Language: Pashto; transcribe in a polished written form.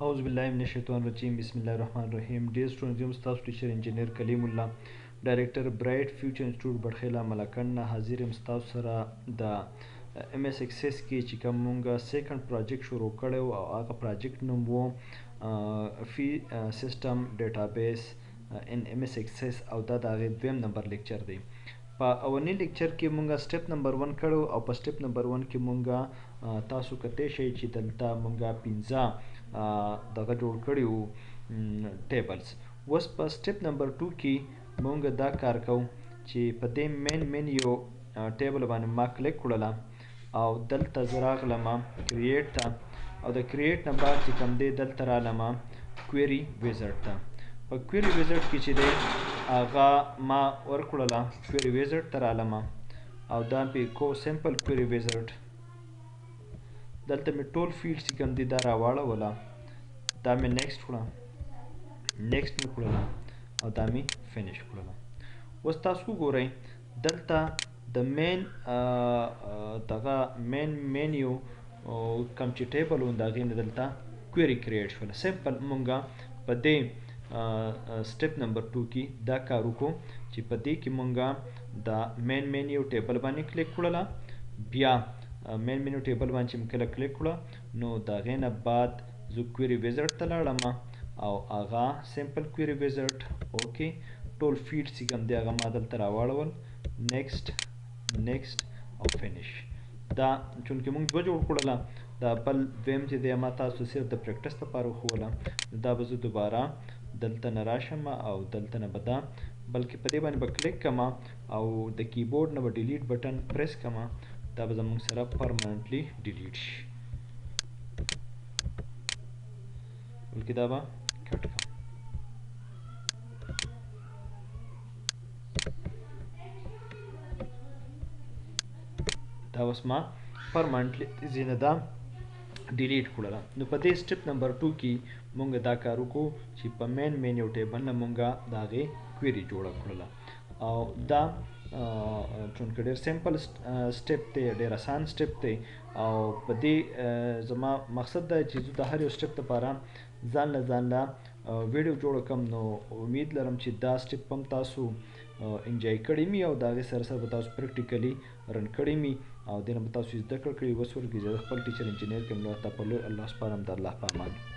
أعوذ بالله من الشیطان الرجیم بسم الله الرحمن الرحیم ډیر سټوډنټس تاسو ټیچر انجینیر کلیم الله ډایریکټر برایټ فیوچر انسټیټیوټ بډخیلا ملکن نه حاضر یم تاسو سره د ام اس ایکسس کې چې کوم مونږه سیکنډ پروجیکټ شروع کړو او هغه پروجیکټ نوم وو فی سیستم ډیټابیس ان ام اس ایکسس او دا د هغې دویم نمبر لیکچر دی. په اولنی لیکچر کې مونږه سټپ نمبر 1 کړو او په سټپ نمبر 1 کې مونږه تاسو کته شي چې دلته مونږه 15 دغه جوړ کړی وو ټیبلز. اوس په سټپ نمبر 2 کې مونږ دا کار کوو چې په دې مین منیو ټیبل باندې ما کلیک کړله او دلته زه راغلم کریټ ته او د کریټ نه بعد چې کوم دی دلته رالم کویری ویزرډ ته. په کویری ویزرډ کې چې دی هغه ما ورکړله کویری ویزرډ ته رالم او دا پې کو سمپل کویری ویزرډ دلته مې ټول فیلډز چې کوم دي دا راواړوله دا مې نیکسټ کړه نیکسټ مې کړله او دا مې فینش کړله. اوس تاسو وګورئ دلته د مین دغه مین مینیو کوم چې ټیبل و د هغې نه دلته کویری کریټ شوله. سمپل مونږه په دې سټپ نمبر 2 کې دا کار وکړو چې په دې کې مونږه د مین مینیو ټیبل باندې کلیک کړله بیا مین مینیو ټیبل باندې چې مې کله کلیک کړه نو د هغې نه بعد زه کویری ویزرډ ته لاړم او هغه سمپل کویری ویزرډ اوکې ټول فیلډز چې کوم دی هغه ما دلته راواړول نیکسټ نیکسټ او فینش. دا چونکې مونږ دوه جوړ کړله دا بل دویم چې دی ما تاسو صرف د پریکټس لپاره وښوله دا به زه دوباره دلته نه راشم او دلته نه به دا بلکې په دې باندې به کلیک کړم او د کیبورډ نه به ډیلیټ بټن پریس کړم دا به زموږ سره پرمننټلی ډیلیټ شي بلکې دا به کټ کړم. دا اوس ما پرمننټلی ځینې دا ډیلیټ کړله. نو په دې سټپ نمبر 2 کې مونږ دا کار وکړو چې په مین مینیو ټیبل نه مونږه د هغې کویری جوړه کړله او دا چونکې ډېر سمپل سټپ دی ډېر اسان سټپ دی او په دې زما مقصد دا چې زه د هر یو سټپ لپاره ځان له ویډیو جوړه کړم نو امید لرم چې دا سټپ هم تاسو انجوای کړی مي او د هغې سره سره به تاسو پریکټیکلي رن کړی مي او دې نه به تاسو زده کړی. اوس ورکې زه خپل ټیچر انجینیر کیم الله ته په لور الله سپارم د الله په امان.